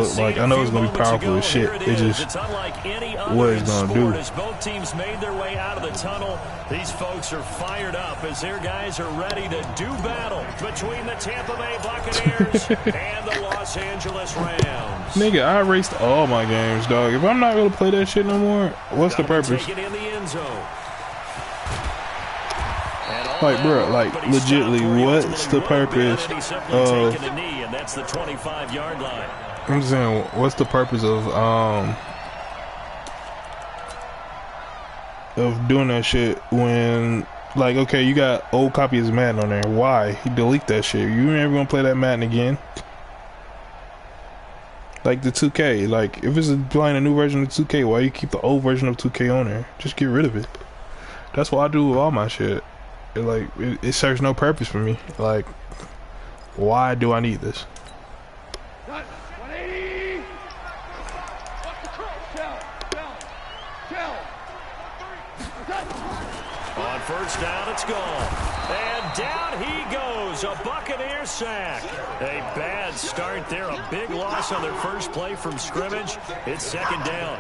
look like. I know it's gonna be powerful as shit. It just what it's gonna do. As both teams made their way out of the tunnel, these folks are fired up as their guys are ready to do battle between the Tampa Bay Buccaneers and the Los Angeles Rams. Nigga, I erased all my games, dog. If I'm not gonna play that shit no more, what's the purpose? Take it in the end zone. Like, bro, like, legitly, what's the purpose of... That's the 25-yard line. I'm saying, what's the purpose of doing that shit when, like, okay, you got old copies of Madden on there. Why? You delete that shit. You never gonna play that Madden again? Like the 2K, like, if it's playing a new version of 2K, why you keep the old version of 2K on there? Just get rid of it. That's what I do with all my shit. It serves no purpose for me. Like, why do I need this? On first down, it's gone. And down he goes. A Buccaneer sack. A bad start there. A big loss on their first play from scrimmage. It's second down.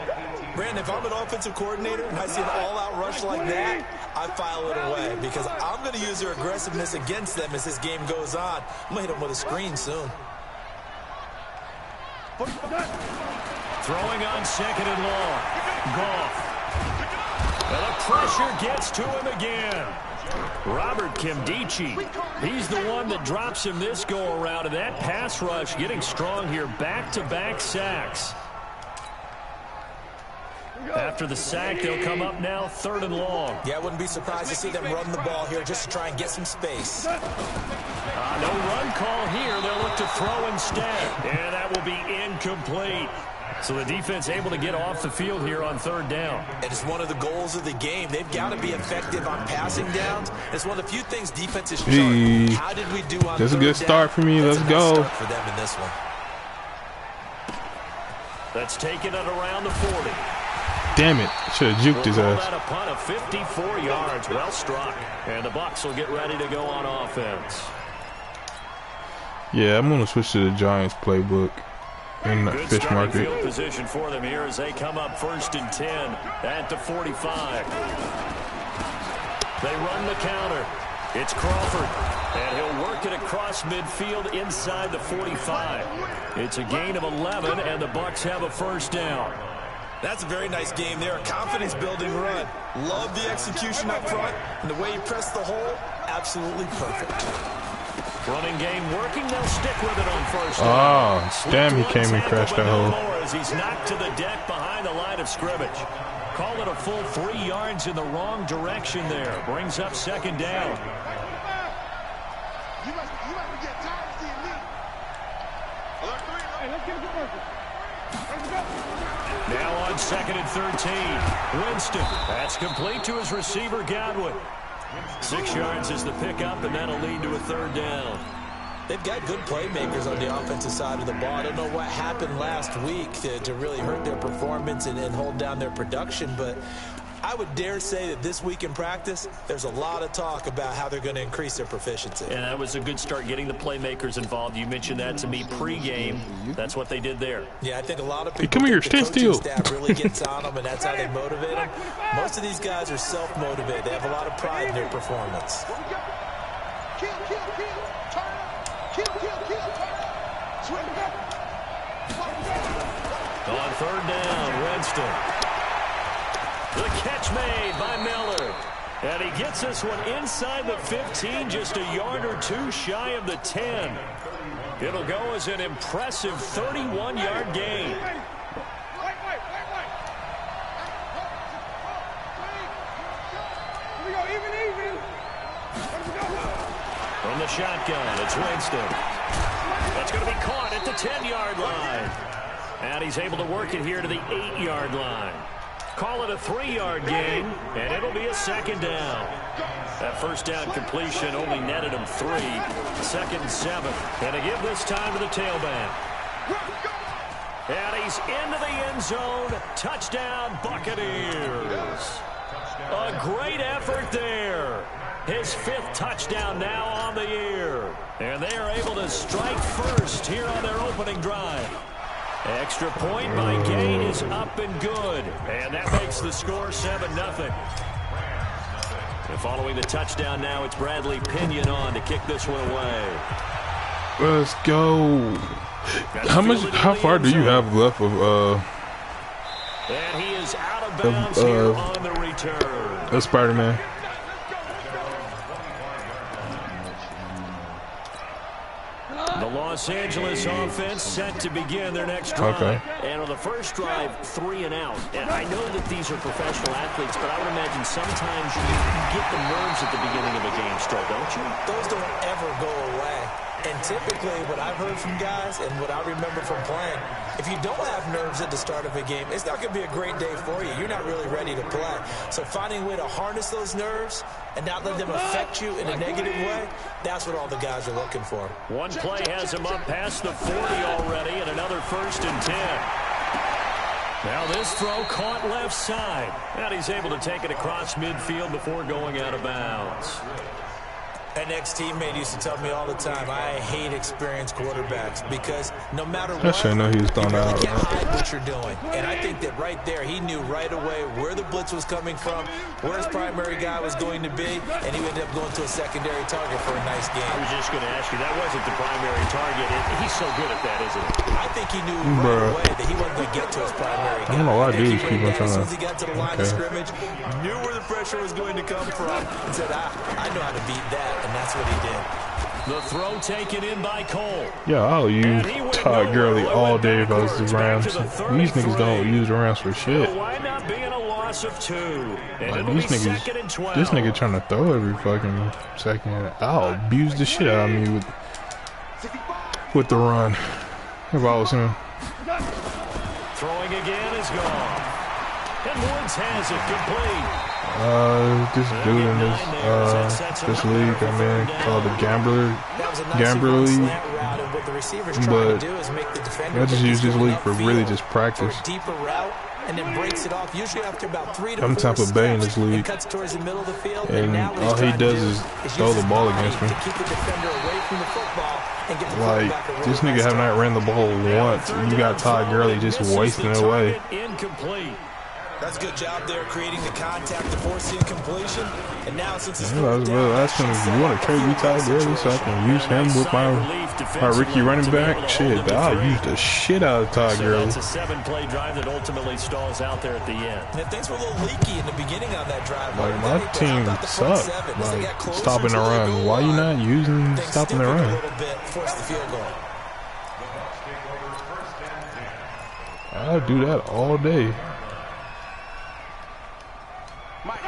Brandon, if I'm an offensive coordinator and I see an all-out rush like that, I file it away because I'm going to use their aggressiveness against them as this game goes on. I'm going to hit them with a screen soon. Throwing on second and long. Goff. And the pressure gets to him again. Robert Kimdichie. He's the one that drops him this go-around. And that pass rush getting strong here. Back-to-back sacks. After the sack, they'll come up now third and long. Yeah, I wouldn't be surprised to see them run the ball here just to try and get some space. No run call here. They'll look to throw instead. And that will be incomplete. So the defense able to get off the field here on third down. It is one of the goals of the game. They've got to be effective on passing downs. It's one of the few things defenses chart. How did we do on That's a good start for me. Let's go. Start for them in this one. That's taken it around the 40. Damn it. Should have juked his ass. A punt of 54 yards. Well struck. And the Bucs will get ready to go on offense. Yeah, I'm going to switch to the Giants playbook in the Good fish market. Field position for them here as they come up first and 10 at the 45. They run the counter. It's Crawford. And he'll work it across midfield inside the 45. It's a gain of 11, and the Bucs have a first down. That's a very nice game there. A confidence-building run. Love the execution up front. And the way he pressed the hole, absolutely perfect. Running game working. They'll stick with it on first down. Oh, damn, he came and crashed that hole. As he's knocked to the deck behind the line of scrimmage. Call it a full 3 yards in the wrong direction there. Brings up second down. Now on second and 13. Winston. That's complete to his receiver, Godwin. 6 yards is the pickup, and that'll lead to a third down. They've got good playmakers on the offensive side of the ball. I don't know what happened last week to really hurt their performance and hold down their production, but I would dare say that this week in practice, there's a lot of talk about how they're going to increase their proficiency. And that was a good start getting the playmakers involved. You mentioned that to me pregame. That's what they did there. Yeah, I think a lot of people hey, come here, think the still. staff really gets on them, and that's how they motivate them. Most of these guys are self-motivated. They have a lot of pride in their performance. On third down, Winston. The catch made by Miller. And he gets this one inside the 15, just a yard or two shy of the 10. It'll go as an impressive 31-yard gain. From the shotgun, it's Winston. That's going to be caught at the 10-yard line. And he's able to work it here to the 8-yard line. Call it a 3-yard gain, and it'll be a second down. That first down completion only netted him 3. Second and 7. And to give this time to the tailback. And he's into the end zone. Touchdown, Buccaneers. A great effort there. His 5th touchdown now on the year. And they are able to strike first here on their opening drive. Extra point by Gay is up and good. And that makes the score 7-0. And following the touchdown now, it's Bradley Pinion on to kick this one away. Let's go. How far do you have left of and he is out of bounds here on the return. Spider-Man? The Los Angeles offense set to begin their next drive. Okay. And on the first drive, 3 and out. And I know that these are professional athletes, but I would imagine sometimes you get the nerves at the beginning of a game still, don't you? Those don't ever go away. And typically, what I've heard from guys and what I remember from playing, if you don't have nerves at the start of a game, it's not going to be a great day for you. You're not really ready to play. So finding a way to harness those nerves and not let them affect you in a negative way, that's what all the guys are looking for. One play has him up past the 40 already, and another 1st and 10. Now this throw caught left side. And he's able to take it across midfield before going out of bounds. An ex-teammate used to tell me all the time, I hate experienced quarterbacks because no matter what, I should know he was thrown out. You really can't hide what you're doing. And I think that right there, he knew right away where the blitz was coming from, where his primary guy was going to be, and he ended up going to a secondary target for a nice game. I was just going to ask you, that wasn't the primary target. He's so good at that, isn't he? I think he knew right away that he wasn't going to get to his primary guy. I don't know why dudes keep on trying to. As soon as he got to the line of scrimmage, knew where the pressure was going to come from, and said, I know how to beat that. And that's what he did. The throw taken in by Cole. Yeah, I'll use Todd Gurley all day if I was the Rams. These niggas don't use the Rams for shit. Wind up being a loss of 2. Like these niggas, this nigga trying to throw every fucking second. I'll abuse the shit out of me with the run if I was him. Throwing again is gone. And Woods has it complete. This dude in this league I'm in called the Gambler League, but I just use this league for really just practice. I'm Tampa Bay in this league, and all he does is throw the ball against me. Like, this nigga have not ran the ball once. You got Todd Gurley just wasting it away. That's a good job there, creating the contact to force the incompletion. And now, since it's I was asking if you want to trade me Todd Gurley so I can use him with my rookie running back. Shit, I'll use the shit out of Todd Gurley. It's a 7-play drive that ultimately stalls out there at the end. And things were a little leaky in the beginning on that drive. Like, my team sucked. Like, stopping the run. Why you not using stopping the run? Force the field goal. I'll do that all day.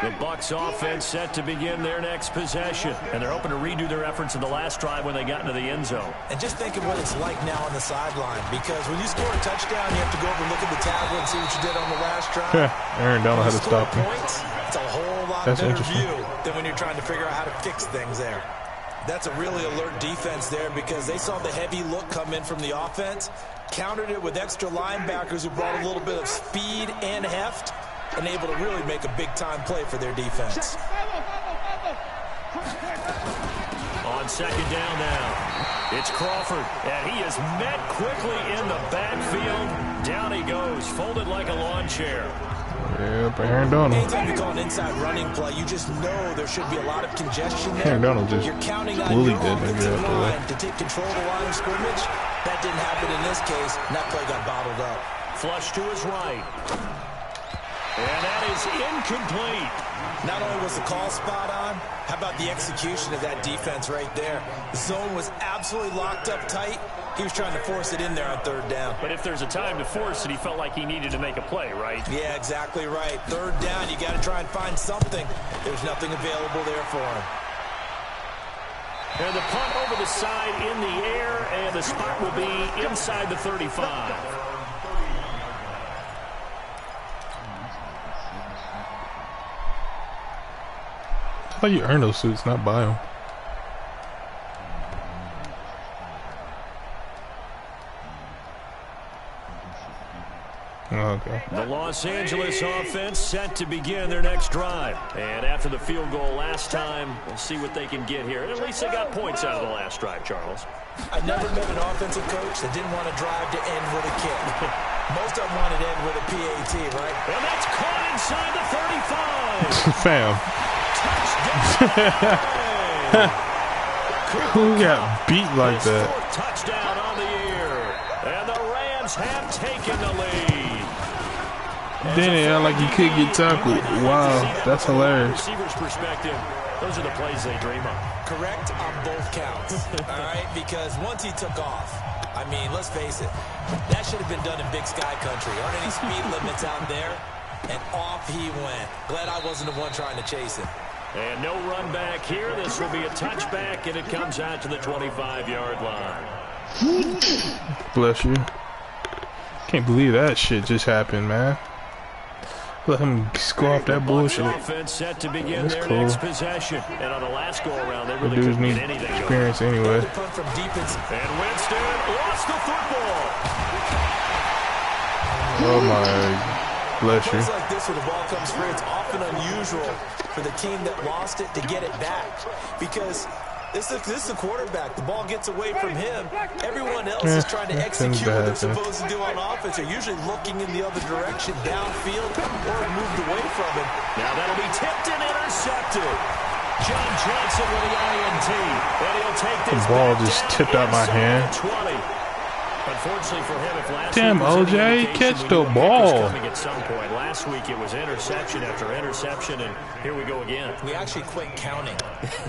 The Bucs offense set to begin their next possession, and they're hoping to redo their efforts in the last drive when they got into the end zone. And just think of what it's like now on the sideline, because when you score a touchdown, you have to go over and look at the tablet and see what you did on the last drive. Yeah, Aaron Donald had to stop him. It's a whole lot better view than when you're trying to figure out how to fix things there. That's a really alert defense there because they saw the heavy look come in from the offense, countered it with extra linebackers who brought a little bit of speed and heft, and able to really make a big-time play for their defense. On second down now, it's Crawford, and he is met quickly in the backfield. Down he goes, folded like a lawn chair. Yeah, but Aaron Donald. Anytime you call an inside running play, you just know there should be a lot of congestion there. Aaron Donald just bullied that nigga line to take control of the line of scrimmage. That didn't happen in this case, and that play got bottled up. Flush to his right. And that is incomplete. Not only was the call spot on, how about the execution of that defense right there? The zone was absolutely locked up tight. He was trying to force it in there on third down. But if there's a time to force it, he felt like he needed to make a play, right? Yeah, exactly right. Third down, you got to try and find something. There's nothing available there for him. And the punt over the side in the air, and the spot will be inside the 35. I thought you earn those suits, not buy them. Oh, okay. The Los Angeles offense set to begin their next drive. And after the field goal last time, we'll see what they can get here. At least they got points out of the last drive, Charles. I never met an offensive coach that didn't want to drive to end with a kick. Most of them wanted to end with a PAT, right? And that's caught inside the 35. Fam. Who got beat like that? Touchdown on the year. And the Rams have taken the lead. Then it act like you could get tackled. Wow, that's hilarious. Receiver's perspective, those are the plays they dream of. Correct on both counts, all right? Because once he took off, I mean, let's face it, that should have been done in Big Sky country. Aren't any speed limits out there? And off he went. Glad I wasn't the one trying to chase him. And no run back here. This will be a touchback, and it comes out to the 25-yard line. Bless you. Can't believe that shit just happened, man. Let him go off that bullshit. Offense set to begin That's their cool. next possession. And on the last go-around, they The really dudes couldn't need get anything going. experience anyway. From deep inside. And Winston lost the football. Oh my, bless you. Plays like this when the ball comes free, it's often unusual for the team that lost it to get it back. Because this is the quarterback. The ball gets away from him. Everyone else is trying to execute what they're supposed to do on offense. They're usually looking in the other direction, downfield, or moved away from him. Now that'll be tipped and intercepted. John Johnson with the INT. And he'll take this The ball back just down tipped out my inside hand. the 20. Unfortunately for him, if last Damn, week was OJ, any indication, catch we the knew a kick was ball. coming at some point. Last week it was interception after interception, and here we go again. We actually quit counting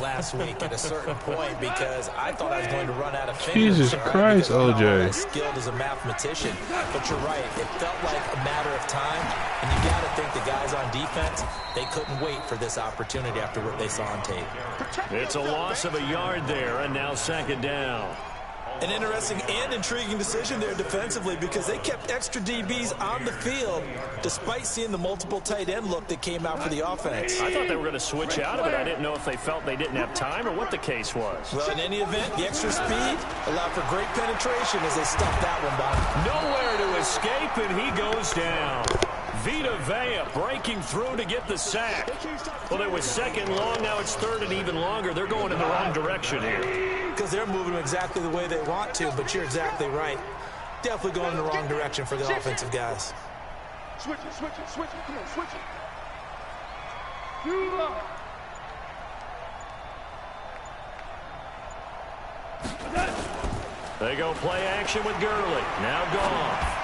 last week at a certain point because I thought I was going to run out of fingers. Jesus Christ, OJ. As skilled as a mathematician, but you're right. It felt like a matter of time, and you got to think the guys on defense, they couldn't wait for this opportunity after what they saw on tape. It's a loss of a yard there, and now second down. An interesting and intriguing decision there defensively because they kept extra DBs on the field despite seeing the multiple tight end look that came out for the offense. I thought they were going to switch out of it. I didn't know if they felt they didn't have time or what the case was. Well, in any event, the extra speed allowed for great penetration as they stuffed that one by. Nowhere to escape, and he goes down. Vita Vea breaking through to get the sack. Well, it was second long. Now it's third and even longer. They're going in the wrong direction here. Because they're moving exactly the way they want to, but you're exactly right. Definitely going in the wrong direction for the offensive guys. Switch it, switch it, switch it. Come on, switch it. They go play action with Gurley. Now gone.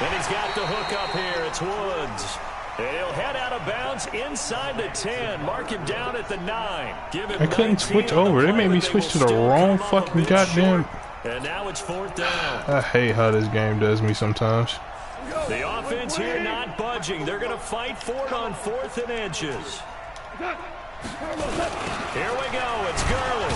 And he's got the hook up here. It's Woods. And he'll head out of bounds inside the 10. Mark him down at the 9. Give him I couldn't switch over. They made me switch to the wrong fucking goddamn. And now it's fourth down. I hate how this game does me sometimes. The offense here not budging. They're going to fight for it on 4th and inches. Here we go. It's Gurley.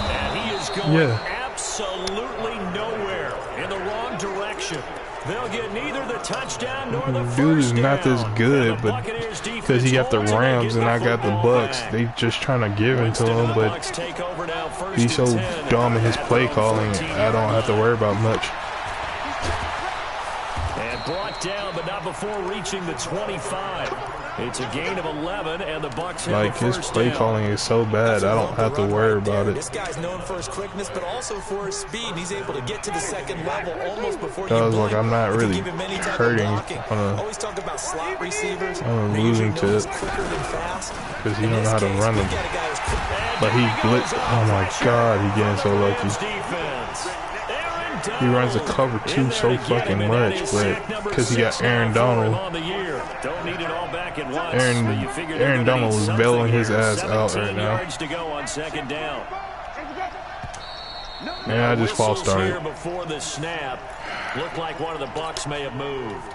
And he is going absolutely nowhere in the wrong direction. They'll get neither the touchdown nor the Dude is first down. not this good, but because he got the Rams and I got the Bucks, they just trying to give it to him, but he's so dumb in his play calling, I don't have to worry about much. And brought down, but not before reaching the 25. It's a gain of 11, and the Bucks have Like, his play calling is so bad, I don't have to worry about it. This guy's known for his quickness, but also for his speed. He's able to get to the second level almost before you Cause blink. like I'm not really hurting Always talk about slot receivers. on a losing tip because he don't know how to run them. But he blitz. Oh my God, he getting so lucky. He runs the cover 2 so fucking much, but because he got Aaron Donald. Aaron Donald was bailing his ass out right now. And I just false started. Before the snap, looked like one of the Bucks may have moved.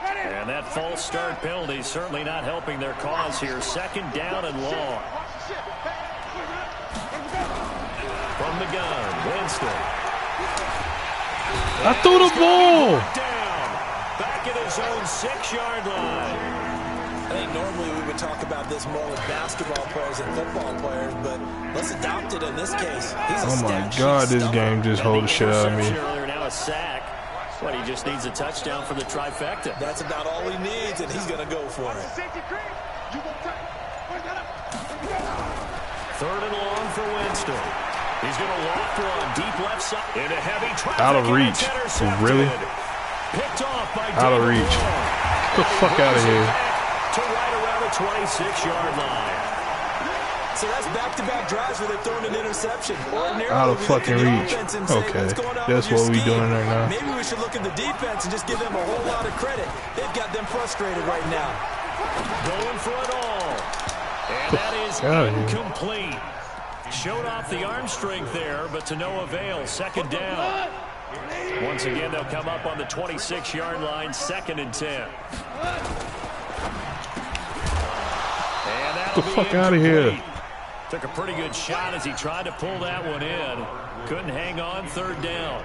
And that false start penalty certainly not helping their cause here. Second down and long. From the gun, Winston. I threw the ball. Back at his own 6-yard line. I think normally we would talk about this more with basketball players and football players, but let's adopt it in this case. Oh my God, this game just hold the shit out of me. Now a sack. But he just needs a touchdown for the trifecta. That's about all he needs, and he's going to go for it. 3rd and long for Winston. He's going to loft one deep left side into heavy traffic. Out of reach. Really? Picked off by out of reach. Get the fuck out of here. To right around the 26-yard line. So that's back-to-back drives where they're throwing an interception. Out of fucking reach. Okay, that's what we doing right now. Maybe we should look at the defense and just give them a whole lot of credit. They've got them frustrated right now. Going for it all. And that is incomplete. Showed off the arm strength there, but to no avail. 2nd down. Once again, they'll come up on the 26-yard line, 2nd and 10. And Get the fuck out of here. Took a pretty good shot as he tried to pull that one in. Couldn't hang on 3rd down.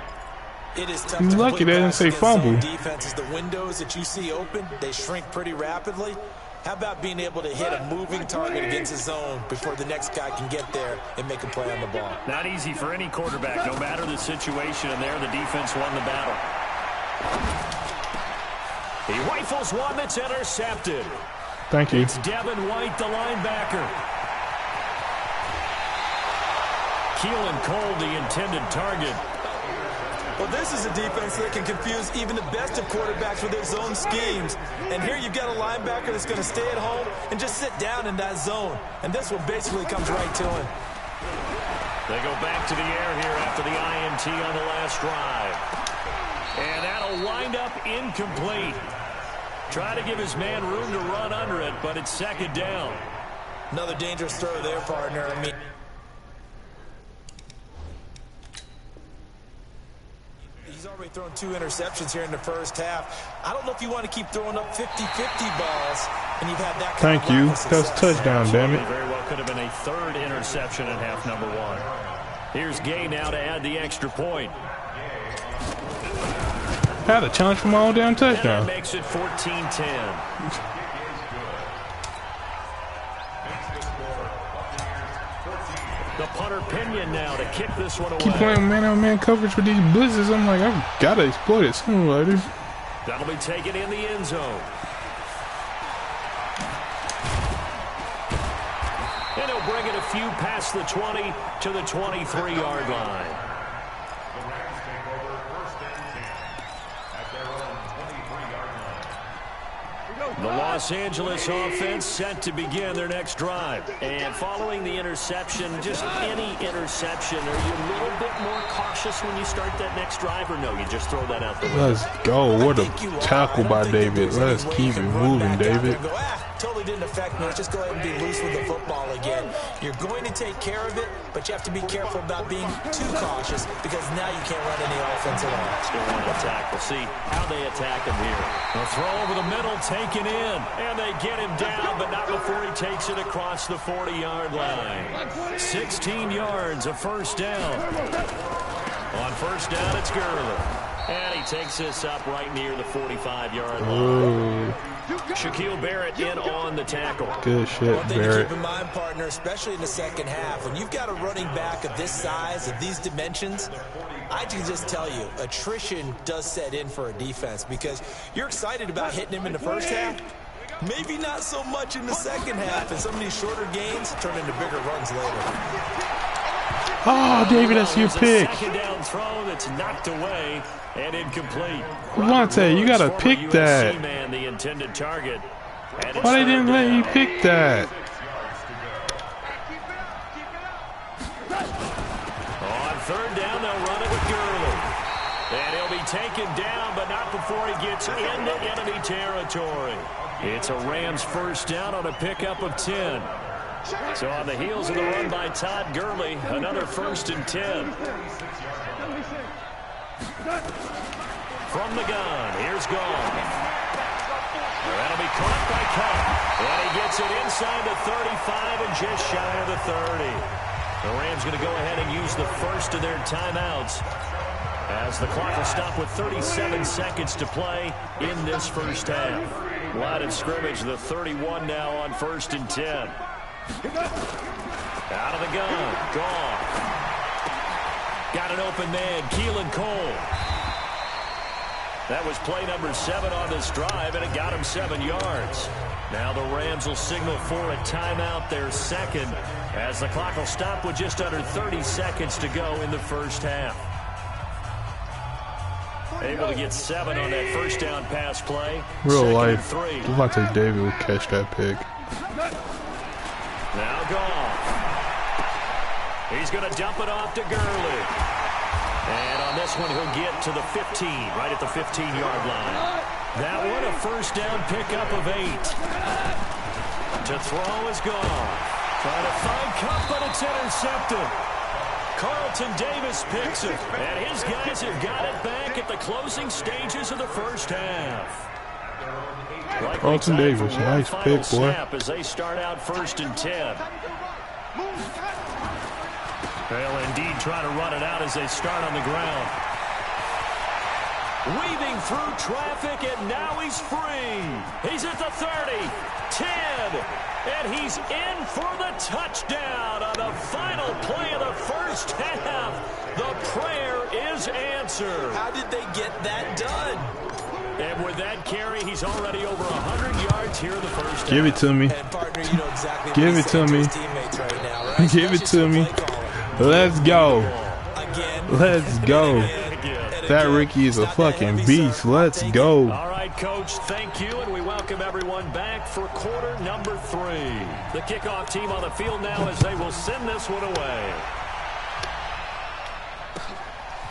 It is tough. You're lucky they didn't say fumble. Defenses, the windows that you see open, they shrink pretty rapidly. How about being able to hit a moving target against his zone before the next guy can get there and make a play on the ball? Not easy for any quarterback, no matter the situation, and there the defense won the battle. He rifles one that's intercepted. Thank you. It's Devin White, the linebacker. Keelan Cole, the intended target. Well, this is a defense that can confuse even the best of quarterbacks with their zone schemes. And here you've got a linebacker that's going to stay at home and just sit down in that zone. And this one basically comes right to him. They go back to the air here after the INT on the last drive. And that'll wind up incomplete. Try to give his man room to run under it, but it's 2nd down. Another dangerous throw there, partner. I mean, he's already thrown 2 interceptions here in the first half. I don't know if you want to keep throwing up 50-50 balls, and you've had that kind Thank you. of That's a touchdown, damn it. Very well could have been a 3rd interception in half number 1. Here's Gay now to add the extra point. I had a challenge for my own damn touchdown. And that makes it 14-10. The punter Pinion now to kick this one away. Keep playing man-on-man coverage with these blitzes. I'm like, I've got to exploit it sooner or later. That'll be taken in the end zone. And he'll bring it a few past the 20 to the 23-yard line. The Los Angeles offense set to begin their next drive. And following the interception, just any interception, are you a little bit more cautious when you start that next drive, or no, you just throw that out the window? Let's go. What a tackle by David. Let's keep it moving, David. Totally didn't affect me. Let's just go ahead and be loose with the football again. You're going to take care of it, but you have to be careful about being too cautious because now you can't run any offense at all. Still want to attack. We'll see how they attack him here. A throw over the middle, taken in, and they get him down, but not before he takes it across the 40-yard line. 16 yards, a 1st down. On 1st down, it's Gurley. And he takes this up right near the 45-yard line. Shaquille Barrett in on the tackle. Good shit, One thing Barrett. to keep in mind, partner, especially in the second half, when you've got a running back of this size, of these dimensions, I can just tell you, attrition does set in for a defense because you're excited about hitting him in the first half. Maybe not so much in the second half, and some of these shorter gains turn into bigger runs later. Oh, David, that's your pick. Second down throw that's knocked away and incomplete. Devontae, you gotta pick that. Man, the intended target. Why they didn't let you pick that? On 3rd down, they'll run it with Gurley. And he'll be taken down, but not before he gets into enemy territory. It's a Rams 1st down on a pickup of 10. So on the heels of the run by Todd Gurley, another 1st and 10. From the gun, here's Gone. That'll be caught by Cup. And he gets it inside the 35 and just shy of the 30. The Rams going to go ahead and use the first of their timeouts as the clock will stop with 37 seconds to play in this first half. Line of scrimmage, the 31 now on 1st and 10. Out of the gun, Gone. Got an open man, Keelan Cole. That was play number 7 on this drive, and it got him 7 yards. Now the Rams will signal for a timeout, their second, as the clock will stop with just under 30 seconds to go in the first half. Able to get 7 on that first down pass play. Real life, Devontae Davis will catch that pick. Now Goff. He's going to dump it off to Gurley. And on this one, he'll get to the 15, right at the 15-yard line. That one, a first down pickup of 8. To throw is Goff. Trying to find Cup, but it's intercepted. Carlton Davis picks it, and his guys have got it back at the closing stages of the first half. Carlton Davis, nice pick, boy. As they start out 1st and 10. They'll indeed try to run it out as they start on the ground. Weaving through traffic, and now he's free. He's at the 30, 10, and he's in for the touchdown on the final play of the first half. The prayer is answered. How did they get that done? And with that carry, he's already over 100 yards here in the first half. Give it to me. And partner, you know exactly Give it to me. Right now, right? Give it to me. Let's go. Let's go. That Ricky is a fucking beast. Let's go. All right, Coach, thank you, and we welcome everyone back for quarter number 3. The kickoff team on the field now as they will send this one away.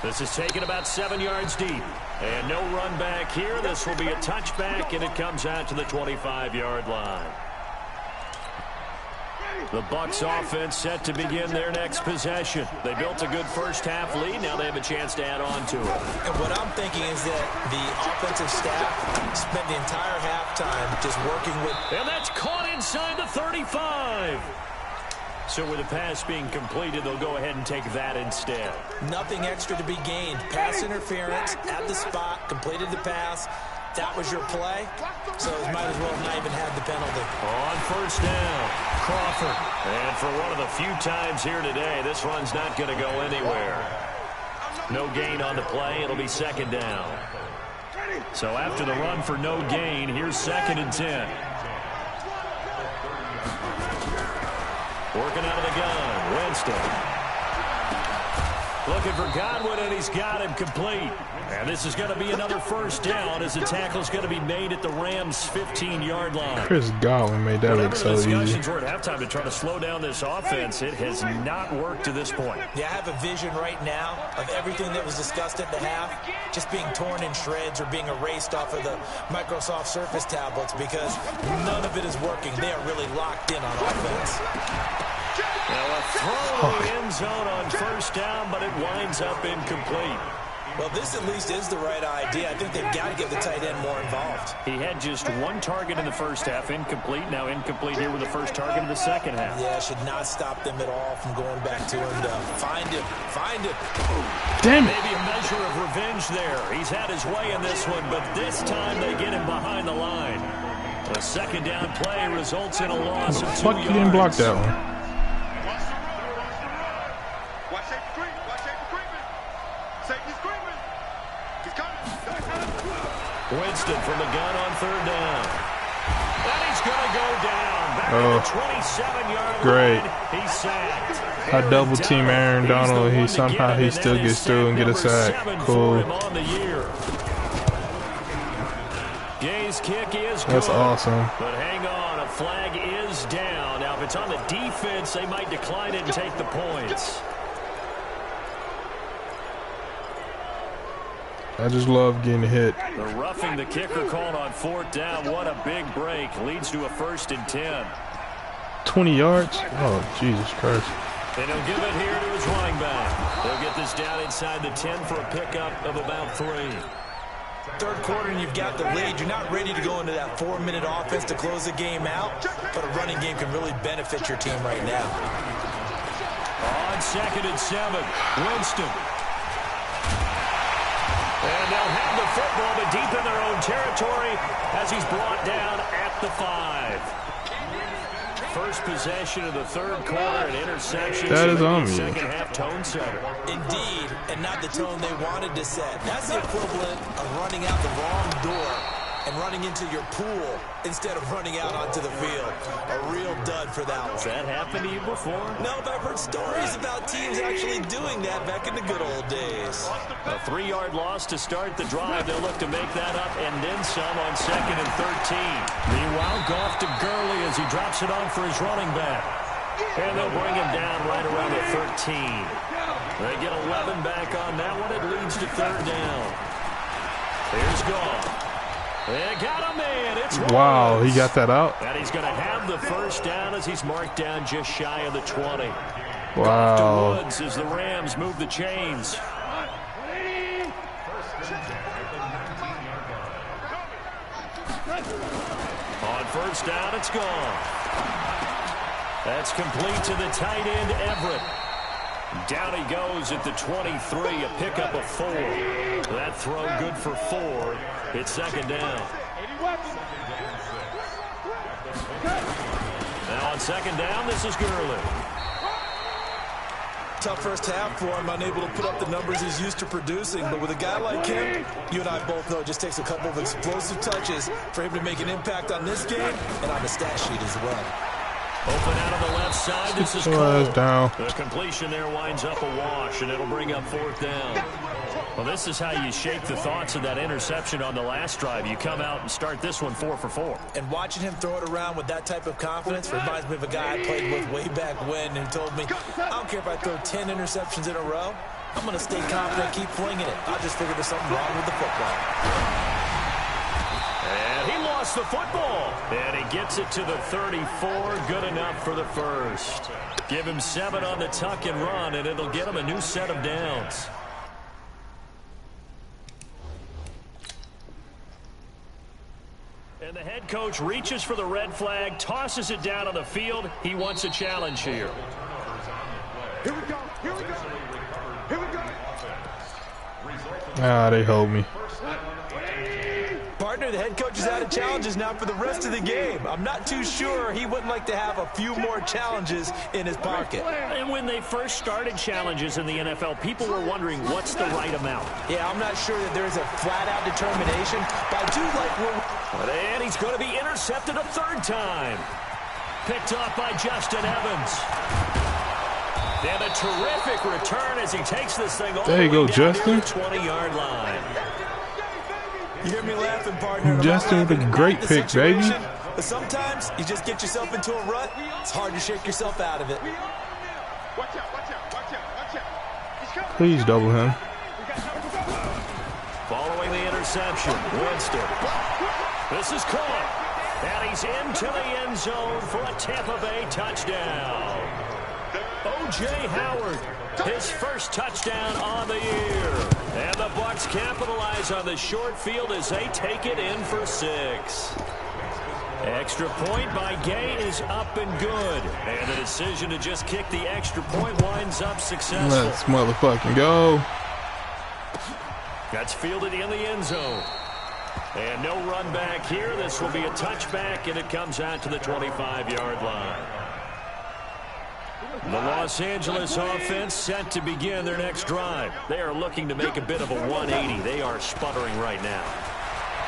This is taken about 7 yards deep. And no run back here. This will be a touchback, and it comes out to the 25-yard line. The Bucs offense set to begin their next possession. They built a good first half lead. Now they have a chance to add on to it. And what I'm thinking is that the offensive staff spent the entire halftime just working with... And that's caught inside the 35. So with the pass being completed, they'll go ahead and take that instead. Nothing extra to be gained. Pass interference at the spot, completed the pass. That was your play, so it might as well not even have the penalty. On first down, Crawford. And for one of the few times here today, this run's not going to go anywhere. No gain on the play. It'll be 2nd down. So after the run for no gain, here's 2nd and 10. Working out of the gun, Winston. Looking for Godwin, and he's got him complete. And this is going to be another first down as the tackle's going to be made at the Rams' 15-yard line. Chris Godwin made that look so easy. Discussions were at halftime to try to slow down this offense. It has not worked to this point. Yeah, I have a vision right now of everything that was discussed at the half just being torn in shreds or being erased off of the Microsoft Surface tablets because none of it is working. They are really locked in on offense. Now a throw in the end zone on first down, but it winds up incomplete. Well, this at least is the right idea. I think they've got to get the tight end more involved. He had just 1 target in the first half, incomplete. Now incomplete here with the first target in the second half. Yeah, should not stop them at all from going back to him to find him. Find him. Damn it. Maybe a measure of revenge there. He's had his way in this one, but this time they get him behind the line. A 2nd down play results in a loss of 2 yards. You didn't block that one. Winston from the gun on 3rd down. And he's going to go down. Back at the 27-yard great. line. He's sacked. I double team Aaron Donald. He still gets through and get a sack. Cool. Gay's kick is good. That's awesome. But hang on, a flag is down. Now, if it's on the defense, they might decline it and take the points. I just love getting hit. The roughing the kicker called on 4th down. What a big break. Leads to a 1st and 10. 20 yards? Oh, Jesus Christ. And he'll give it here to his running back. They'll get this down inside the 10 for a pickup of about 3. 3rd quarter and you've got the lead. You're not ready to go into that 4-minute offense to close the game out, but a running game can really benefit your team right now. On 2nd and 7, Winston. And they'll have the football, but deep in their own territory as he's brought down at the 5. First possession of the third quarter, an interception. That is on me. Second half tone setter. Indeed, and not the tone they wanted to set. That's the equivalent of running out the wrong door and running into your pool instead of running out onto the field. A real dud for that one. Has that happened to you before? No, but I've heard stories about teams actually doing that back in the good old days. A 3-yard loss to start the drive. They'll look to make that up and then some on 2nd and 13. Meanwhile, Goff to Gurley as he drops it on for his running back. And they'll bring him down right around the 13. They get 11 back on that one. It leads to 3rd down. Here's Goff. They got a man. It's Wow, he got that out. And he's going to have the first down as he's marked down just shy of the 20. Wow. Goff to Woods as the Rams move the chains. On 1st down, it's gone. That's complete to the tight end, Everett. Down he goes at the 23, a pickup of 4. That throw good for 4. It's 2nd down. Now on 2nd down, this is Gurley. Tough first half for him, unable to put up the numbers he's used to producing. But with a guy like him, you and I both know it just takes a couple of explosive touches for him to make an impact on this game and on the stat sheet as well. Open out of the left side. This is Cole. Down. The completion there winds up a wash, and it'll bring up 4th down. Well, this is how you shake the thoughts of that interception on the last drive. You come out and start this one 4 for 4. And watching him throw it around with that type of confidence reminds me of a guy I played with way back when who told me, I don't care if I throw 10 interceptions in a row. I'm going to stay confident, keep flinging it. I just figured there's something wrong with the football. And he lost the football. And he gets it to the 34. Good enough for the first. Give him 7 on the tuck and run, and it'll get him a new set of downs. And the head coach reaches for the red flag, tosses it down on the field. He wants a challenge here. Here we go. Here we go. Here we go. Ah, they hold me. Partner, the head coach is out of challenges now for the rest of the game. I'm not too sure he wouldn't like to have a few more challenges in his pocket. And when they first started challenges in the NFL, people were wondering what's the right amount. Yeah, I'm not sure that there's a flat-out determination, but I do like And he's going to be intercepted a 3rd time. Picked off by Justin Evans. And a terrific return as he takes this thing all the way down Justin. to the 20-yard line. You hear me laughing, partner. Justin with a great pick, baby. But sometimes you just get yourself into a rut. It's hard to shake yourself out of it. Watch out, watch out, watch out, watch out. He's coming. Please double him. Following the interception, Winston. This is caught. And he's into the end zone for a Tampa Bay touchdown. O.J. Howard, his first touchdown on the year. And the Bucs capitalize on the short field as they take it in for 6. Extra point by Gay is up and good. And the decision to just kick the extra point winds up successful. Let's motherfucking go. That's fielded in the end zone. And no run back here. This will be a touchback, and it comes out to the 25-yard line. The Los Angeles offense set to begin their next drive. They are looking to make a bit of a 180. They are sputtering right now.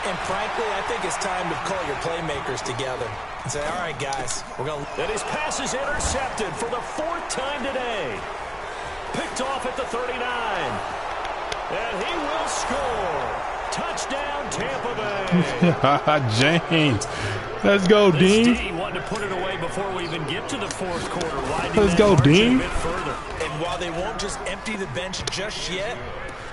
And frankly, I think it's time to call your playmakers together and say, all right, guys, we're going to... And his pass is intercepted for the 4th time today. Picked off at the 39. And he will score. Touchdown, Tampa Bay. James. Let's go, Dean. D wanted to put it away before we even get to the 4th quarter. Let's go, Dean. And while they won't just empty the bench just yet,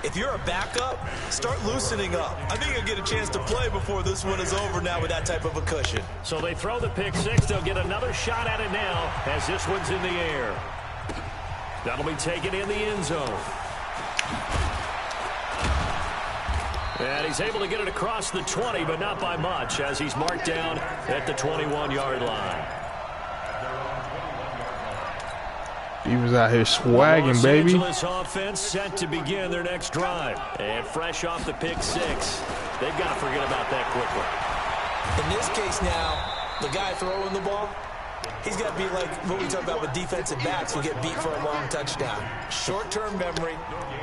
if you're a backup, start loosening up. I think you'll get a chance to play before this one is over now with that type of a cushion. So they throw the pick 6. They'll get another shot at it now as this one's in the air. That'll be taken in the end zone. And he's able to get it across the 20, but not by much, as he's marked down at the 21-yard line. He was out here swagging, baby. Los Angeles offense set to begin their next drive. And fresh off the pick 6. They've got to forget about that quickly. In this case now, the guy throwing the ball, He's got to be like what we talk about with defensive backs who get beat for a long touchdown. Short-term memory,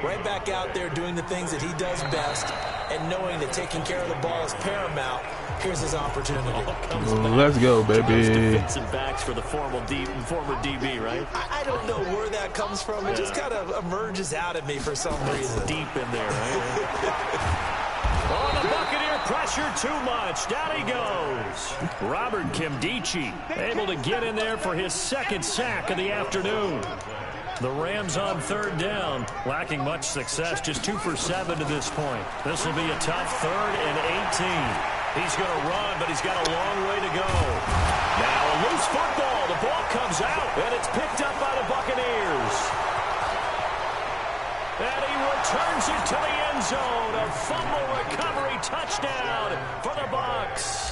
right back out there doing the things that he does best, and knowing that taking care of the ball is paramount. Here's his opportunity. Let's go, baby. Defensive backs for the former DB, right? I don't know where that comes from. It just kind of emerges out at me for some reason. Deep in there, right? On the Buccaneer pressure too much. Down he goes. Robert Kimdichie able to get in there for his second sack of the afternoon. The Rams on third down, lacking much success, just 2 for 7 to this point. This will be a tough 3rd and 18. He's going to run, but he's got a long way to go. Now a loose football. The ball comes out, and it's picked up by the Buccaneers. And he returns it to the end zone. A fumble recovery touchdown for the Bucs.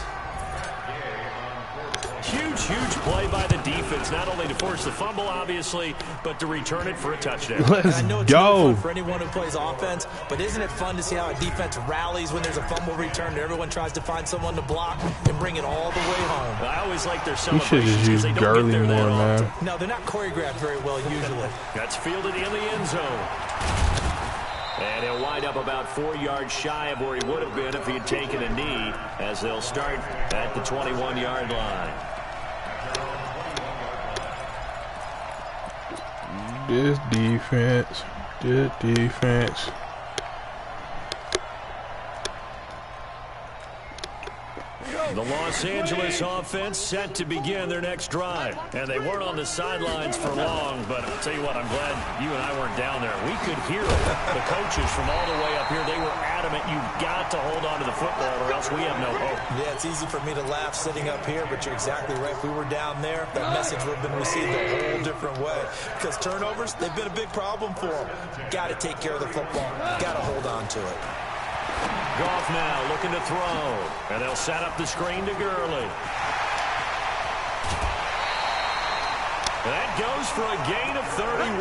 Huge play by the defense, not only to force the fumble, obviously, but to return it for a touchdown. Let's I know it's go. fun for anyone who plays offense, but isn't it fun to see how a defense rallies when there's a fumble return and everyone tries to find someone to block and bring it all the way home? I always like their We should celebrations just because use they don't get Gurley there more, that man. often. No, they're not choreographed very well usually. That's fielded in the end zone. And he'll wind up about 4 yards shy of where he would have been if he had taken a knee, as they'll start at the 21-yard line. This defense. The Los Angeles offense set to begin their next drive. And they weren't on the sidelines for long, but I'll tell you what, I'm glad you and I weren't down there. We could hear it. The coaches from all the way up here, they were adamant, you've got to hold on to the football or else we have no hope. Yeah, it's easy for me to laugh sitting up here, but you're exactly right. If we were down there, that message would have been received a whole different way. Because turnovers, they've been a big problem for them. Got to take care of the football. Got to hold on to it. Goff now looking to throw. And they'll set up the screen to Gurley. That goes for a gain of 31.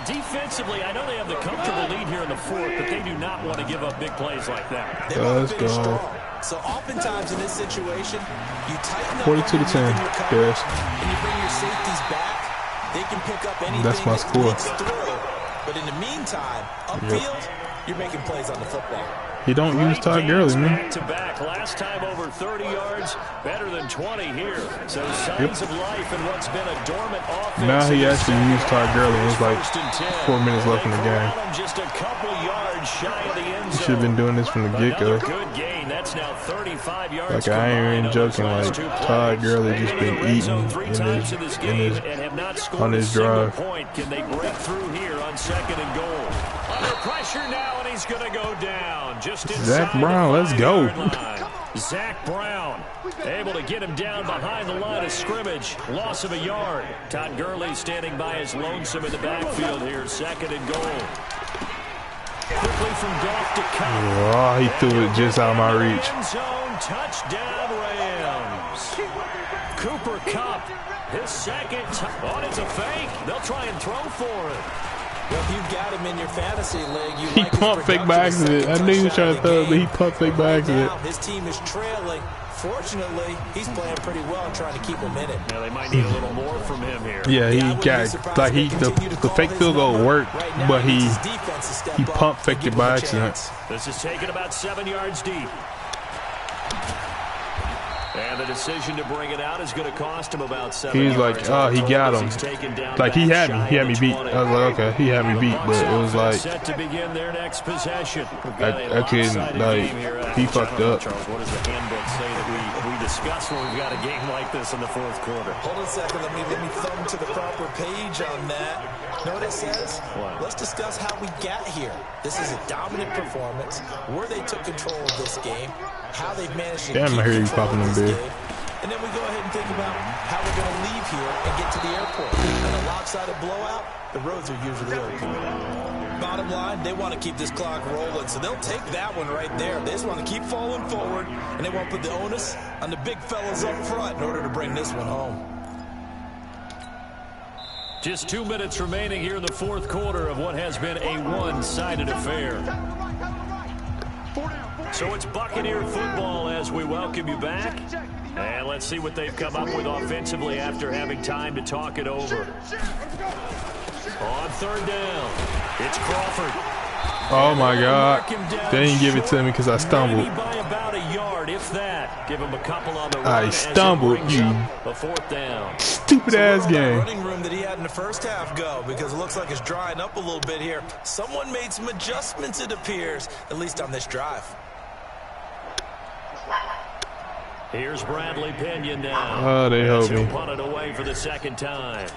Defensively, I know they have the comfortable lead here in the 4th, but they do not want to give up big plays like that. Let's go. Strong. So oftentimes in this situation, you tighten up 42 to 10. Yes. And you bring your safeties back. They can pick up anything That's my score. through. But in the meantime, upfield, you're making plays on the football. He don't use Todd Gurley, man. Back-to-back. Last time over 30 yards, better than 20 here. So signs of life in what's been a dormant offense. Now he actually used Todd Gurley. It was like 4 minutes left in the game. Just a couple yards shy of the end zone. Should have been doing this from the get-go. Good gain. That's now 35 yards. Like, I ain't even joking. Like, Todd Gurley just been eating on his drive. Can they break through here on 2nd and goal? Under pressure now, and he's going to go down. Just Zach Brown, let's go. Zach Brown able to get him down behind the line of scrimmage. Loss of a yard. Todd Gurley standing by his lonesome in the backfield here. 2nd and goal. Quickly from Goff to Cup. Oh, he threw it just out of my reach. End zone touchdown Rams. Cooper Kupp, his second. Oh, it's a fake. They'll try and throw for it. Well, if you've got him in your fantasy league, you He like his pumped fake by production. accident. I knew he was trying to throw it, but he pumped fake by accident. Now, his team is trailing. Fortunately, he's playing pretty well and trying to keep him in it. Yeah, they might need a little more from him here. Yeah, he got like the fake field goal worked, but he pump faked it by accident. This is taken about 7 yards deep. And the decision to bring it out is going to cost him about 7 He was yards. like, oh, he got him. Like, he had me beat. I was like, okay, he had me beat, but it was like, set to begin their next possession. I couldn't, like, he fucked up. Charles, what does the handbook say that we discuss when we've got a game like this in the 4th quarter? Hold on a second. Let me thumb to the proper page on that. Know what it says? What? Let's discuss how we got here. This is a dominant performance, where they took control of this game, how they've managed to Damn, keep I hear you control popping of them this big. game. And then we go ahead and think about how we're going to leave here and get to the airport. In a lopsided blowout, the roads are usually open. Bottom line, they want to keep this clock rolling, so they'll take that one right there. They just want to keep falling forward, and they want to put the onus on the big fellas up front in order to bring this one home. Just 2 minutes remaining here in the 4th quarter of what has been a one-sided affair. So it's Buccaneer football as we welcome you back. And let's see what they've come up with offensively after having time to talk it over. On third down, it's Crawford. Oh my God. They didn't give it to me because I stumbled. Maybe by about a yard, if that. Give him a couple on the run. I stumbled, you a fourth down. stupid ass game. Running room that he had in the first half go, because it looks like it's drying up a little bit here. Someone made some adjustments, it appears, at least on this drive. Here's Bradley Pinion now. Oh, they helped me. He'll punt it away for the second time.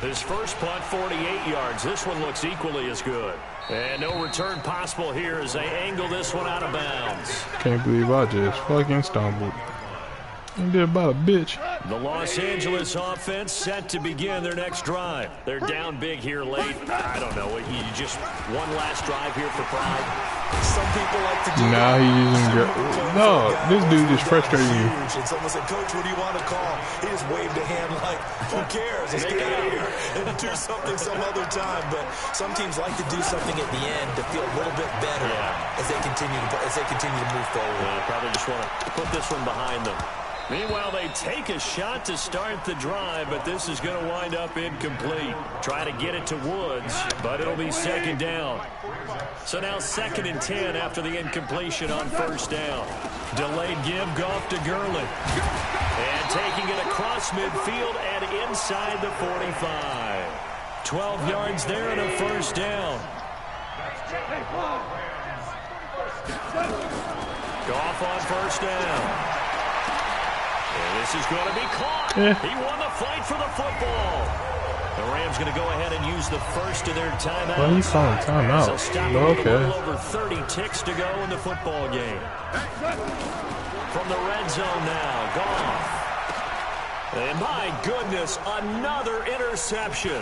His first punt, 48 yards. This one looks equally as good. And no return possible here as they angle this one out of bounds. Can't believe I just fucking stumbled. You did about a bitch. The Los Angeles offense set to begin their next drive. They're down big here late. I don't know. You just one last drive here for pride. Some people like to do Nah, he's using no, this dude is frustrating me. And someone said, Coach, what do you want to call? He just waved a hand like, who cares? Let's get out of here and do something some other time. But some teams like to do something at the end to feel a little bit better as they continue to move forward. Probably just want to put this one behind them. Meanwhile, they take a shot to start the drive, but this is going to wind up incomplete. Try to get it to Woods, but it'll be second down. So now 2nd and 10 after the incompletion on first down. Delayed give, Goff to Gurley. And taking it across midfield and inside the 45. 12 yards there and a first down. Goff on first down. And this is going to be caught. He won the fight for the football. The Rams going to go ahead and use the first of their timeouts. Well, he's calling timeout. So stop Okay. a little over 30 ticks to go in the football game. From the red zone now, Goff. And my goodness, another interception.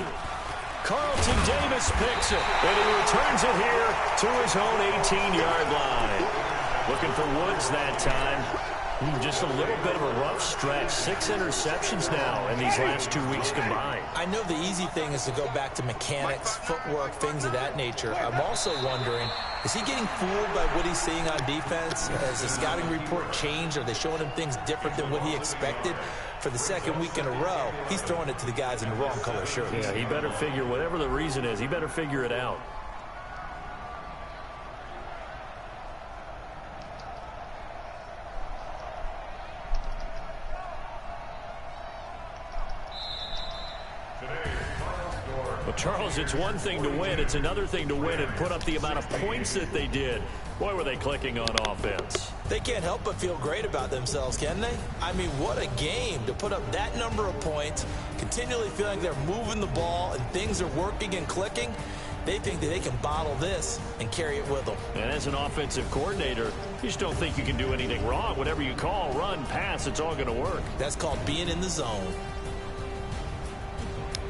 Carlton Davis picks it, and he returns it here to his own 18-yard line. Looking for Woods that time. Just a little bit of a rough stretch. 6 interceptions now in these last 2 weeks combined. I know the easy thing is to go back to mechanics, footwork, things of that nature. I'm also wondering, is he getting fooled by what he's seeing on defense? Has the scouting report changed? Are they showing him things different than what he expected? For the second week in a row, he's throwing it to the guys in the wrong color shirts. Yeah, he better figure, whatever the reason is, he better figure it out. Well, Charles, it's one thing to win. It's another thing to win and put up the amount of points that they did. Boy, were they clicking on offense. They can't help but feel great about themselves, can they? I mean, what a game to put up that number of points, continually feeling they're moving the ball and things are working and clicking. They think that they can bottle this and carry it with them. And as an offensive coordinator, you just don't think you can do anything wrong. Whatever you call, run, pass, it's all going to work. That's called being in the zone.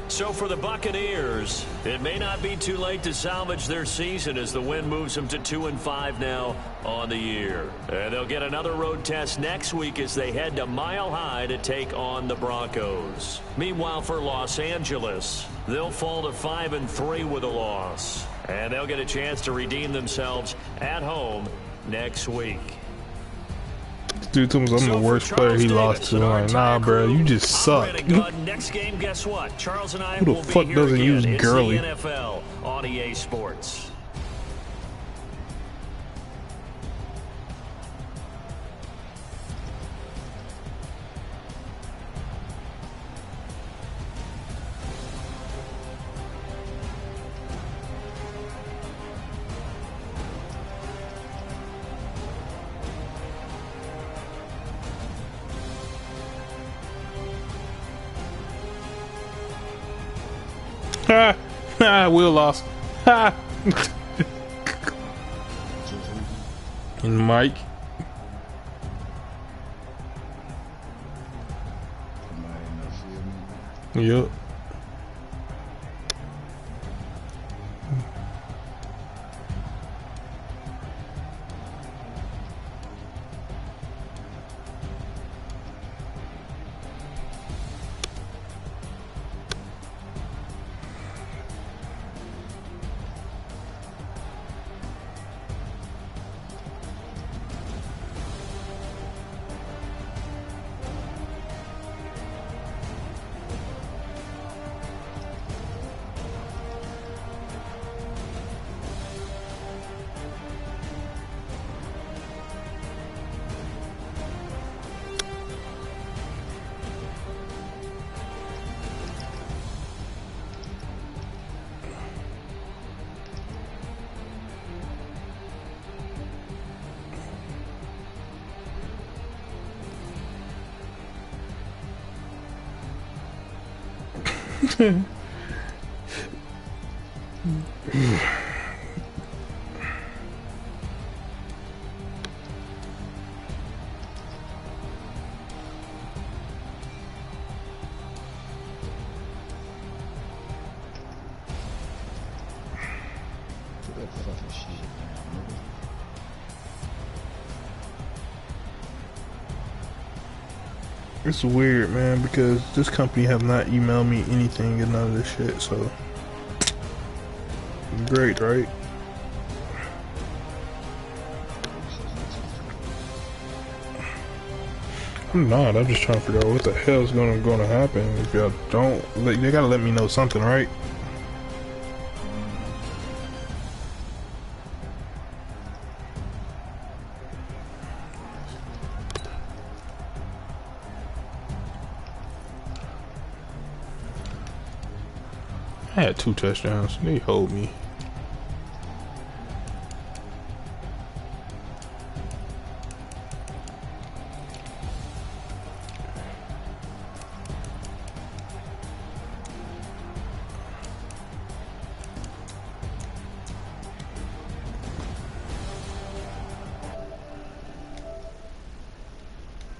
So for the Buccaneers, it may not be too late to salvage their season as the win moves them to 2-5 now on the year. And they'll get another road test next week as they head to Mile High to take on the Broncos. Meanwhile, for Los Angeles, they'll fall to 5-3 with a loss. And they'll get a chance to redeem themselves at home next week. Dude told me I'm the worst player he lost to. I'm like, nah, bro, you just suck. Next game, guess what? Charles and I Who the will fuck be here doesn't again. use It's Gurley? the NFL on EA Sports. Ha! Ha! Will lost. Ha! And Mike. Yup. It's weird, man, because this company have not emailed me anything and none of this shit, so great, right? I'm not. I'm just trying to figure out what the hell is gonna happen if y'all don't. They gotta let me know something, right? I had 2 touchdowns. They hold me.